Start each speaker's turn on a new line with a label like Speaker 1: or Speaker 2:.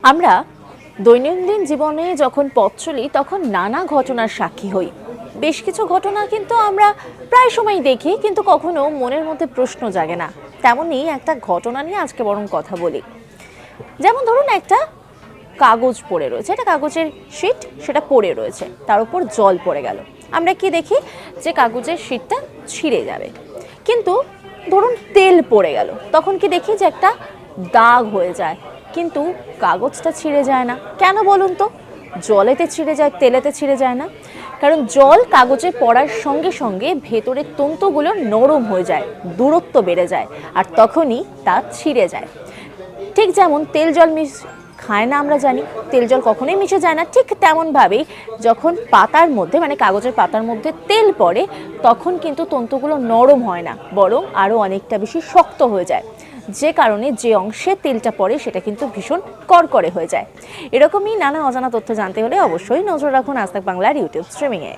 Speaker 1: আমরা দৈনন্দিন জীবনে যখন পথ চলি তখন নানা ঘটনার সাক্ষী হই। বেশ কিছু ঘটনা কিন্তু আমরা প্রায় সময় দেখি, কিন্তু কখনো মনের মধ্যে প্রশ্ন জাগে না। তেমনই একটা ঘটনা নিয়ে আজকে বরং কথা বলি। যেমন ধরুন, একটা কাগজ পড়ে রয়েছে, একটা কাগজের শিট, সেটা পড়ে রয়েছে, তার উপর জল পড়ে গেল। আমরা কি দেখি যে কাগজের শিটটা ছিঁড়ে যাবে, কিন্তু ধরুন তেল পড়ে গেল, তখন কি দেখি যে একটা দাগ হয়ে যায়, কিন্তু কাগজটা ছিঁড়ে যায় না। কেন বলুন তো? জলেতে ছিঁড়ে যায়, তেলেতে ছিঁড়ে যায় না। কারণ জল কাগজে পড়ার সঙ্গে সঙ্গে ভেতরের তন্তুগুলো নরম হয়ে যায়, দূরত্ব বেড়ে যায়, আর তখনই তা ছিঁড়ে যায়। ঠিক যেমন তেল জল খায় না, আমরা জানি তেল জল কখনোই মিশে যায় না। ঠিক তেমনভাবেই যখন পাতার মধ্যে, মানে কাগজের পাতার মধ্যে তেল পড়ে, তখন কিন্তু তন্তুগুলো নরম হয় না, বরং আরও অনেকটা বেশি শক্ত হয়ে যায়, যে কারণে যে অংশে তেলটা পড়ে সেটা কিন্তু ভীষণ কড়কড়ে হয়ে যায়। এরকমই নানা অজানা তথ্য জানতে হলে অবশ্যই নজর রাখুন আজ তাক বাংলার ইউটিউব স্ট্রিমিংয়ে।